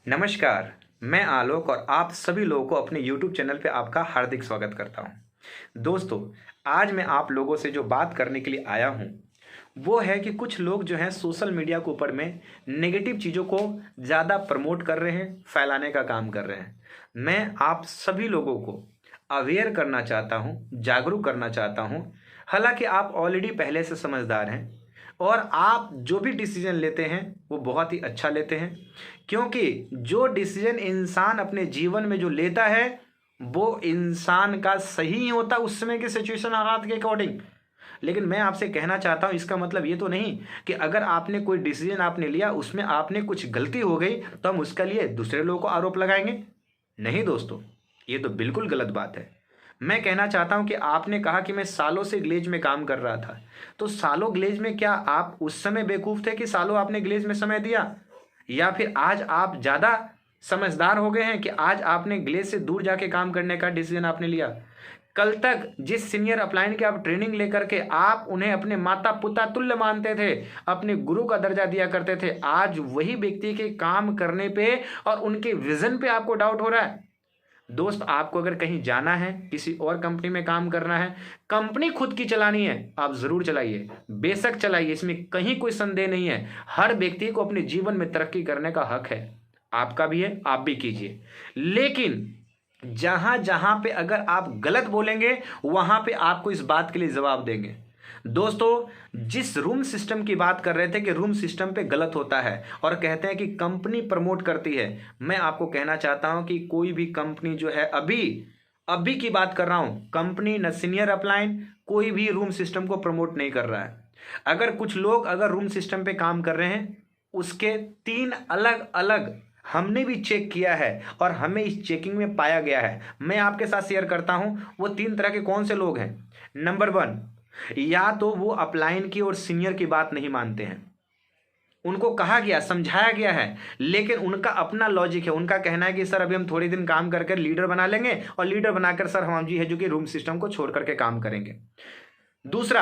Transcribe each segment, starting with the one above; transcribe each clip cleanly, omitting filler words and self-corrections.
नमस्कार। मैं आलोक और आप सभी लोगों को अपने YouTube चैनल पे आपका हार्दिक स्वागत करता हूं। दोस्तों, आज मैं आप लोगों से जो बात करने के लिए आया हूं वो है कि कुछ लोग जो हैं सोशल मीडिया के ऊपर में नेगेटिव चीज़ों को ज़्यादा प्रमोट कर रहे हैं, फैलाने का काम कर रहे हैं। मैं आप सभी लोगों को अवेयर करना चाहता हूं, जागरूक करना चाहता हूं। हालांकि आप ऑलरेडी पहले से समझदार हैं और आप जो भी डिसीजन लेते हैं वो बहुत ही अच्छा लेते हैं, क्योंकि जो डिसीजन इंसान अपने जीवन में जो लेता है वो इंसान का सही ही होता है उस समय की सिचुएशन हालात के अकॉर्डिंग। लेकिन मैं आपसे कहना चाहता हूं, इसका मतलब ये तो नहीं कि अगर आपने कोई डिसीजन आपने लिया उसमें आपने कुछ गलती हो गई तो हम उसके लिए दूसरे लोगों को आरोप लगाएंगे। नहीं दोस्तों, ये तो बिल्कुल गलत बात है। मैं कहना चाहता हूं कि आपने कहा कि मैं सालों से ग्लेज में काम कर रहा था, तो सालों ग्लेज में क्या आप उस समय बेवकूफ़ थे कि सालों आपने ग्लेज में समय दिया, या फिर आज आप ज़्यादा समझदार हो गए हैं कि आज आपने ग्लेज से दूर जाके काम करने का डिसीजन आपने लिया। कल तक जिस सीनियर अपलाइन के आप ट्रेनिंग लेकर के आप उन्हें अपने माता पिता तुल्य मानते थे, अपने गुरु का दर्जा दिया करते थे, आज वही व्यक्ति के काम करने पे और उनके विजन पे आपको डाउट हो रहा है। दोस्त, आपको अगर कहीं जाना है, किसी और कंपनी में काम करना है, कंपनी खुद की चलानी है, आप जरूर चलाइए, बेशक चलाइए, इसमें कहीं कोई संदेह नहीं है। हर व्यक्ति को अपने जीवन में तरक्की करने का हक है, आपका भी है, आप भी कीजिए। लेकिन जहां जहां पे अगर आप गलत बोलेंगे वहां पे आपको इस बात के लिए जवाब देंगे। दोस्तों, जिस रूम सिस्टम की बात कर रहे थे कि रूम सिस्टम पे गलत होता है और कहते हैं कि कंपनी प्रमोट करती है, मैं आपको कहना चाहता हूं कि कोई भी कंपनी जो है, अभी अभी की बात कर रहा हूं, कंपनी न सीनियर अपलाइन कोई भी रूम सिस्टम को प्रमोट नहीं कर रहा है। अगर कुछ लोग अगर रूम सिस्टम पे काम कर रहे हैं, उसके 3 अलग अलग हमने भी चेक किया है और हमें इस चेकिंग में पाया गया है। मैं आपके साथ शेयर करता हूं वो 3 तरह के कौन से लोग हैं। नंबर 1, या तो वो अपलाइन की और सीनियर की बात नहीं मानते हैं, उनको कहा गया समझाया गया है, लेकिन उनका अपना लॉजिक है। उनका कहना है कि सर अभी हम थोड़ी दिन काम करके लीडर बना लेंगे और लीडर बनाकर सर हम जी है जो कि रूम सिस्टम को छोड़ करके काम करेंगे। दूसरा,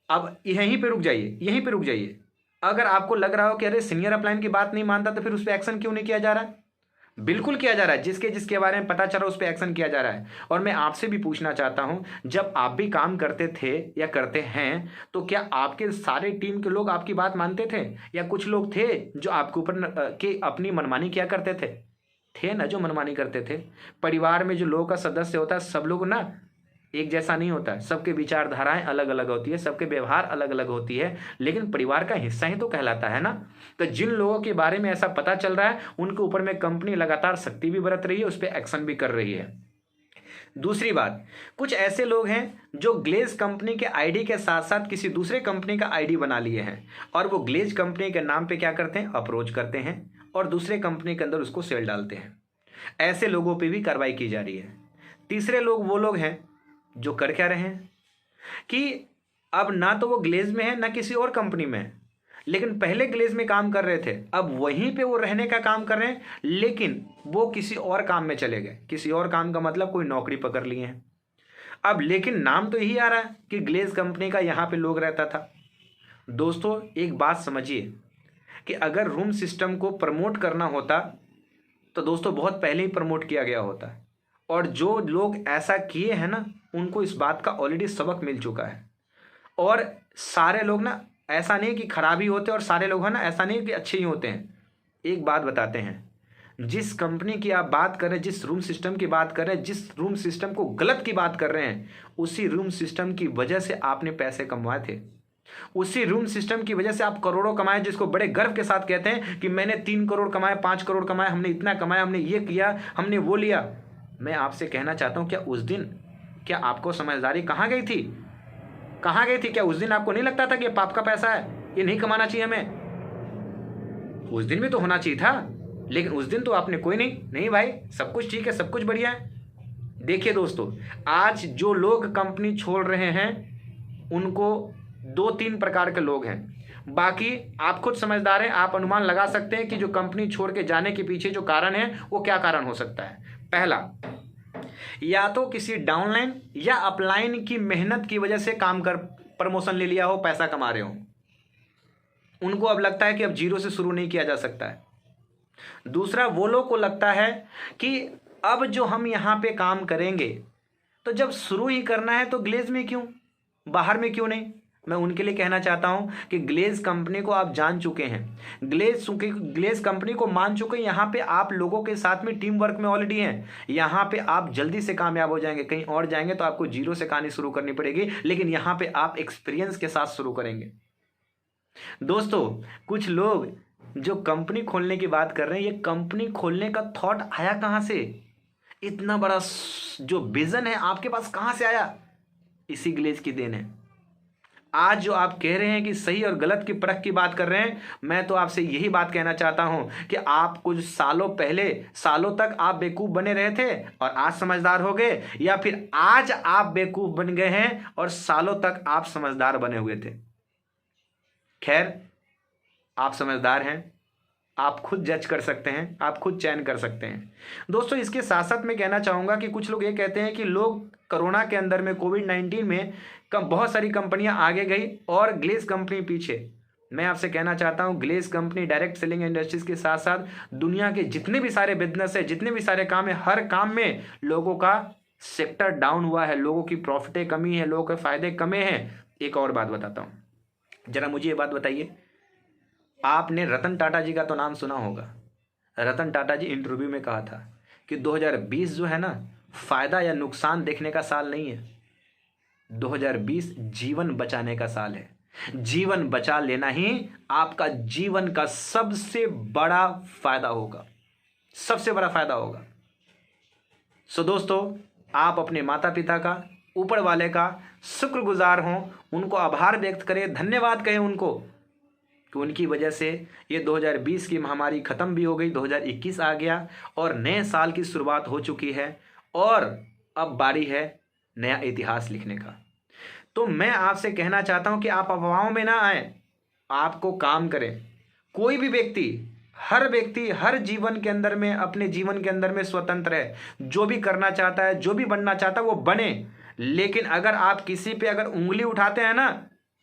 अब यहीं पे रुक जाइए, यहीं पे रुक जाइए। अगर आपको लग रहा हो कि अरे सीनियर अपलाइन की बात नहीं मानता तो फिर उस पर एक्शन क्यों नहीं किया जा रहा है? बिल्कुल किया जा रहा है। जिसके जिसके बारे में पता चला उस पर एक्शन किया जा रहा है। और मैं आपसे भी पूछना चाहता हूं, जब आप भी काम करते थे या करते हैं तो क्या आपके सारे टीम के लोग आपकी बात मानते थे, या कुछ लोग थे जो आपके ऊपर के अपनी मनमानी किया करते थे ना, जो मनमानी करते थे। परिवार में जो लोगों का सदस्य होता है सब लोग ना एक जैसा नहीं होता है, सबके विचारधाराएं अलग अलग होती है, सबके व्यवहार अलग अलग होती है, लेकिन परिवार का हिस्सा ही तो कहलाता है ना। तो जिन लोगों के बारे में ऐसा पता चल रहा है उनके ऊपर में कंपनी लगातार सख्ती भी बरत रही है, उस पर एक्शन भी कर रही है। दूसरी बात, कुछ ऐसे लोग हैं जो ग्लेज कंपनी के आईडी के साथ साथ किसी दूसरे कंपनी का आईडी बना लिए हैं और वो ग्लेज कंपनी के नाम पे क्या करते हैं, अप्रोच करते हैं और दूसरे कंपनी के अंदर उसको सेल डालते हैं। ऐसे लोगों पे भी कार्रवाई की जा रही है। तीसरे लोग वो लोग हैं जो कर क्या रहे हैं कि अब ना तो वो ग्लेज में है ना किसी और कंपनी में है, लेकिन पहले ग्लेज में काम कर रहे थे, अब वहीं पे वो रहने का काम कर रहे हैं, लेकिन वो किसी और काम में चले गए। किसी और काम का मतलब कोई नौकरी पकड़ लिए हैं अब, लेकिन नाम तो यही आ रहा है कि ग्लेज कंपनी का यहाँ पे लोग रहता था। दोस्तों, एक बात समझिए कि अगर रूम सिस्टम को प्रमोट करना होता तो दोस्तों बहुत पहले ही प्रमोट किया गया होता, और जो लोग ऐसा किए हैं ना उनको इस बात का ऑलरेडी सबक मिल चुका है। और सारे लोग ना ऐसा नहीं कि खराब ही होते और सारे लोग हैं ना ऐसा नहीं कि अच्छे ही होते हैं। एक बात बताते हैं, जिस कंपनी की आप बात कर रहे हैं, जिस रूम सिस्टम की बात कर रहे हैं, जिस रूम सिस्टम को गलत की बात कर रहे हैं, उसी रूम सिस्टम की वजह से आपने पैसे कमवाए थे, उसी रूम सिस्टम की वजह से आप करोड़ों कमाए, जिसको बड़े गर्व के साथ कहते हैं कि मैंने 3 करोड़ कमाए, 5 करोड़ कमाए, हमने इतना कमाया, हमने ये किया, हमने वो लिया। मैं आपसे कहना चाहता हूं, क्या उस दिन क्या आपको समझदारी कहाँ गई थी? कहाँ गई थी? क्या उस दिन आपको नहीं लगता था कि ये पाप का पैसा है, ये नहीं कमाना चाहिए हमें? उस दिन भी तो होना चाहिए था, लेकिन उस दिन तो आपने कोई नहीं भाई, सब कुछ ठीक है, सब कुछ बढ़िया है। देखिए दोस्तों, आज जो लोग कंपनी छोड़ रहे हैं उनको 2-3 प्रकार के लोग हैं। बाकी आप खुद समझदार हैं, आप अनुमान लगा सकते हैं कि जो कंपनी छोड़ के जाने के पीछे जो कारण है वो क्या कारण हो सकता है। पहला, या तो किसी डाउनलाइन या अपलाइन की मेहनत की वजह से काम कर प्रमोशन ले लिया हो, पैसा कमा रहे हो, उनको अब लगता है कि अब जीरो से शुरू नहीं किया जा सकता है। दूसरा, वो लोग को लगता है कि अब जो हम यहाँ पे काम करेंगे, तो जब शुरू ही करना है तो ग्लेज में क्यों, बाहर में क्यों नहीं। मैं उनके लिए कहना चाहता हूं कि ग्लेज कंपनी को आप जान चुके हैं, ग्लेज कंपनी को मान चुके हैं। यहाँ पे आप लोगों के साथ में टीम वर्क में ऑलरेडी हैं, यहाँ पे आप जल्दी से कामयाब हो जाएंगे। कहीं और जाएंगे तो आपको जीरो से कहानी शुरू करनी पड़ेगी, लेकिन यहाँ पे आप एक्सपीरियंस के साथ शुरू करेंगे। दोस्तों, कुछ लोग जो कंपनी खोलने की बात कर रहे हैं, ये कंपनी खोलने का थॉट आया कहाँ से, इतना बड़ा जो विजन है आपके पास कहाँ से आया? इसी ग्लेज की देन है। आज जो आप कह रहे हैं कि सही और गलत की परख की बात कर रहे हैं, मैं तो आपसे यही बात कहना चाहता हूं कि आप कुछ सालों पहले, सालों तक आप बेवकूफ बने रहे थे और आज समझदार हो गए, या फिर आज आप बेवकूफ बन गए हैं और सालों तक आप समझदार बने हुए थे। खैर, आप समझदार हैं, आप खुद जज कर सकते हैं, आप खुद चयन कर सकते हैं। दोस्तों, इसके साथ साथ मैं कहना चाहूँगा कि कुछ लोग ये कहते हैं कि लोग कोरोना के अंदर में, कोविड-19 में बहुत सारी कंपनियां आगे गई और ग्लेज कंपनी पीछे। मैं आपसे कहना चाहता हूं, Glaze company direct selling industries के साथ साथ दुनिया के जितने भी सारे बिजनेस है, जितने भी सारे काम है, हर काम में लोगों का सेक्टर डाउन हुआ है, लोगों की प्रॉफिटें कमी है, लोगों के फायदे कमे हैं। एक और बात बताता हूँ, जरा मुझे ये बात बताइए, आपने रतन टाटा जी का तो नाम सुना होगा। रतन टाटा जी इंटरव्यू में कहा था कि 2020 जो है ना, फायदा या नुकसान देखने का साल नहीं है, 2020 जीवन बचाने का साल है। जीवन बचा लेना ही आपका जीवन का सबसे बड़ा फायदा होगा, सबसे बड़ा फायदा होगा। सो दोस्तों, आप अपने माता पिता का, ऊपर वाले का शुक्रगुजार हों, उनको आभार व्यक्त करें, धन्यवाद कहें उनको कि उनकी वजह से ये 2020 की महामारी ख़त्म भी हो गई, 2021 आ गया और नए साल की शुरुआत हो चुकी है और अब बारी है नया इतिहास लिखने का। तो मैं आपसे कहना चाहता हूं कि आप अफवाहों में ना आए, आपको काम करें। कोई भी व्यक्ति, हर व्यक्ति हर जीवन के अंदर में, अपने जीवन के अंदर में स्वतंत्र है, जो भी करना चाहता है, जो भी बनना चाहता है वो बने। लेकिन अगर आप किसी पे अगर उंगली उठाते हैं ना,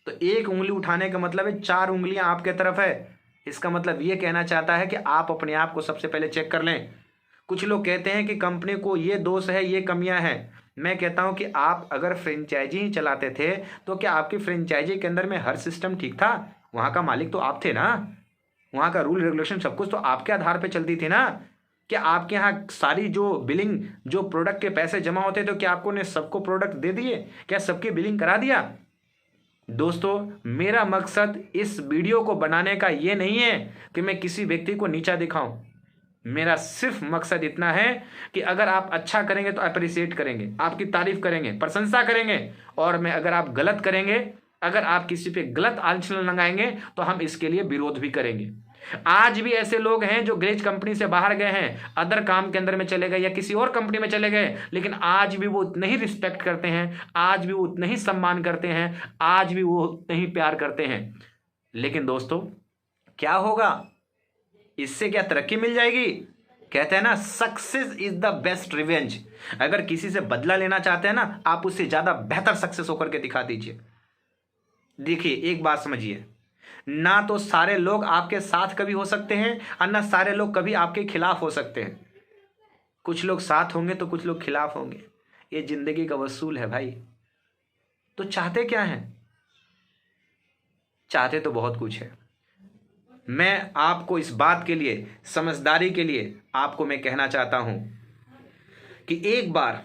तो एक उंगली उठाने का मतलब है 4 उंगलियां आपके तरफ है। इसका मतलब ये कहना चाहता है कि आप अपने आप को सबसे पहले चेक कर लें। कुछ लोग कहते हैं कि कंपनी को ये दोष है, ये कमियां हैं। मैं कहता हूं कि आप अगर फ्रेंचाइजी ही चलाते थे तो क्या आपकी फ्रेंचाइजी के अंदर में हर सिस्टम ठीक था? वहां का मालिक तो आप थे ना, वहां का रूल रेगुलेशन सब कुछ तो आपके आधार पे चलती थी ना। क्या आपके यहाँ सारी जो बिलिंग, जो प्रोडक्ट के पैसे जमा होते तो क्या आपको ने सबको प्रोडक्ट दे दिए? क्या सबकी बिलिंग करा दिया? दोस्तों, मेरा मकसद इस वीडियो को बनाने का ये नहीं है कि मैं किसी व्यक्ति को नीचा दिखाऊं। मेरा सिर्फ मकसद इतना है कि अगर आप अच्छा करेंगे तो अप्रिशिएट करेंगे, आपकी तारीफ करेंगे, प्रशंसा करेंगे, और मैं अगर आप गलत करेंगे, अगर आप किसी पे गलत आलोचना लगाएंगे तो हम इसके लिए विरोध भी करेंगे। आज भी ऐसे लोग हैं जो ग्लेज कंपनी से बाहर गए हैं, अदर काम के अंदर में चले गए या किसी और कंपनी में चले गए, लेकिन आज भी वो उतना ही रिस्पेक्ट करते हैं, आज भी वो उतना ही सम्मान करते हैं, आज भी वो उतना ही प्यार करते हैं। लेकिन दोस्तों, क्या होगा इससे? क्या तरक्की मिल जाएगी? कहते हैं ना, success is the best revenge. अगर किसी से बदला लेना चाहते हैं ना, आप उससे ज्यादा बेहतर सक्सेस होकर के दिखा दीजिए। देखिए, एक बात समझिए, ना तो सारे लोग आपके साथ कभी हो सकते हैं और ना सारे लोग कभी आपके खिलाफ हो सकते हैं। कुछ लोग साथ होंगे तो कुछ लोग खिलाफ होंगे। ये जिंदगी का वसूल है भाई। तो चाहते क्या हैं? चाहते तो बहुत कुछ है। मैं आपको इस बात के लिए, समझदारी के लिए आपको मैं कहना चाहता हूं कि एक बार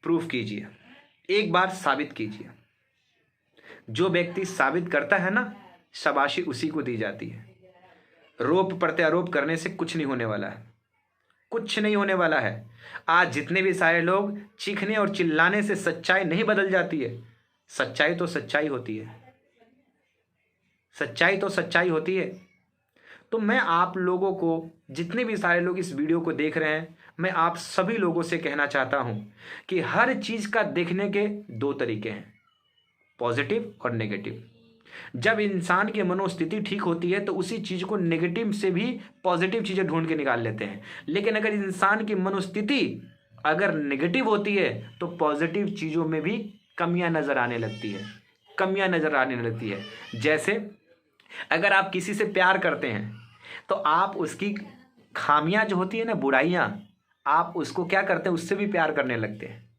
प्रूफ कीजिए, एक बार साबित कीजिए। जो व्यक्ति साबित करता है ना, शाबाशी उसी को दी जाती है। रोप प्रत्यारोप करने से कुछ नहीं होने वाला है, कुछ नहीं होने वाला है। आज जितने भी सारे लोग चीखने और चिल्लाने से सच्चाई नहीं बदल जाती है। सच्चाई तो सच्चाई होती है, सच्चाई तो सच्चाई होती है। तो मैं आप लोगों को, जितने भी सारे लोग इस वीडियो को देख रहे हैं, मैं आप सभी लोगों से कहना चाहता हूं कि हर चीज का देखने के 2 तरीके हैं, पॉजिटिव और नेगेटिव। जब इंसान की मनोस्थिति ठीक होती है तो उसी चीज को नेगेटिव से भी पॉजिटिव चीजें ढूंढ के निकाल लेते हैं। लेकिन अगर इंसान की मनोस्थिति अगर नेगेटिव होती है तो पॉजिटिव चीजों में भी कमियां नजर आने लगती है, कमियां नजर आने लगती है। जैसे अगर आप किसी से प्यार करते हैं तो आप उसकी खामियां जो होती है ना, बुराइयां, आप उसको क्या करते हैं, उससे भी प्यार करने लगते हैं।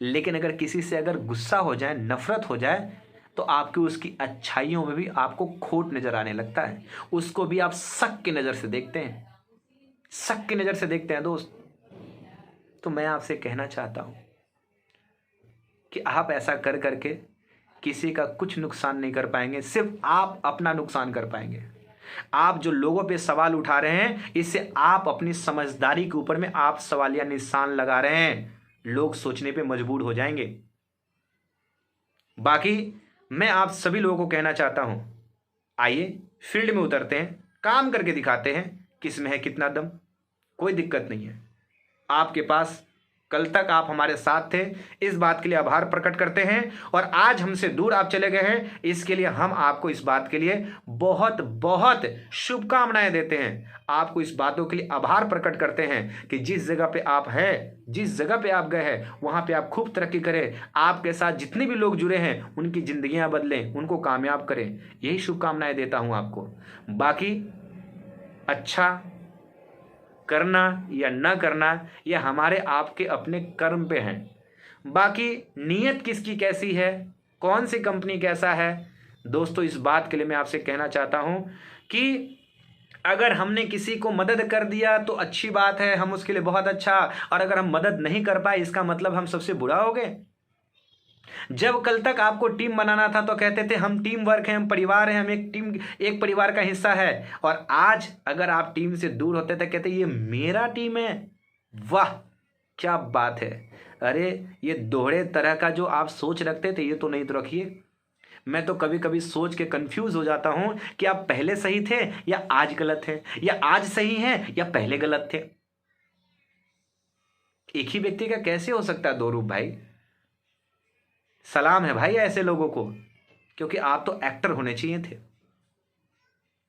लेकिन अगर किसी से अगर गुस्सा हो जाए, नफरत हो जाए, तो आपकी उसकी अच्छाइयों में भी आपको खोट नजर आने लगता है। उसको भी आप शक की नज़र से देखते हैं, शक की नज़र से देखते हैं दोस्त। तो मैं आपसे कहना चाहता हूं कि आप ऐसा कर करके किसी का कुछ नुकसान नहीं कर पाएंगे, सिर्फ आप अपना नुकसान कर पाएंगे। आप जो लोगों पे सवाल उठा रहे हैं, इससे आप अपनी समझदारी के ऊपर में आप सवालिया निशान लगा रहे हैं। लोग सोचने पे मजबूर हो जाएंगे। बाकी मैं आप सभी लोगों को कहना चाहता हूं, आइए फील्ड में उतरते हैं, काम करके दिखाते हैं किस में है कितना दम। कोई दिक्कत नहीं है आपके पास। कल तक आप हमारे साथ थे, इस बात के लिए आभार प्रकट करते हैं। और आज हमसे दूर आप चले गए हैं, इसके लिए हम आपको इस बात के लिए बहुत बहुत शुभकामनाएं देते हैं। आपको इस बातों के लिए आभार प्रकट करते हैं कि जिस जगह पे आप हैं, जिस जगह पे आप गए हैं, वहां पे आप खूब तरक्की करें। आपके साथ जितने भी लोग जुड़े हैं उनकी जिंदगियां बदलें, उनको कामयाब करें। यही शुभकामनाएं देता हूं आपको। बाकी अच्छा करना या न करना, यह हमारे आपके अपने कर्म पे हैं। बाकी नीयत किसकी कैसी है, कौन सी कंपनी कैसा है, दोस्तों इस बात के लिए मैं आपसे कहना चाहता हूं कि अगर हमने किसी को मदद कर दिया तो अच्छी बात है, हम उसके लिए बहुत अच्छा। और अगर हम मदद नहीं कर पाए, इसका मतलब हम सबसे बुरा हो गए। जब कल तक आपको टीम बनाना था तो कहते थे हम टीम वर्क हैं, हम परिवार हैं, हम एक टीम, एक परिवार का हिस्सा है। और आज अगर आप टीम से दूर होते तो कहते ये मेरा टीम है। वाह क्या बात है। अरे ये दोहरे तरह का जो आप सोच रखते थे, ये तो नहीं तो रखिए। मैं तो कभी कभी सोच के कंफ्यूज हो जाता हूं कि आप पहले सही थे या आज गलत है, या आज सही हैं या पहले गलत थे। एक ही व्यक्ति का कैसे हो सकता है दो रूप भाई। सलाम है भाई ऐसे लोगों को, क्योंकि आप तो एक्टर होने चाहिए थे,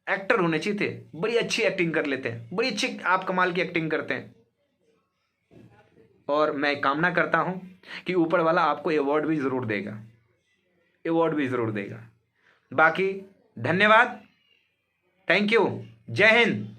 एक्टर होने चाहिए थे। बड़ी अच्छी एक्टिंग कर लेते हैं, बड़ी अच्छी आप कमाल की एक्टिंग करते हैं। और मैं कामना करता हूं कि ऊपर वाला आपको अवार्ड भी जरूर देगा, अवार्ड भी जरूर देगा। बाकी धन्यवाद, थैंक यू, जय हिंद।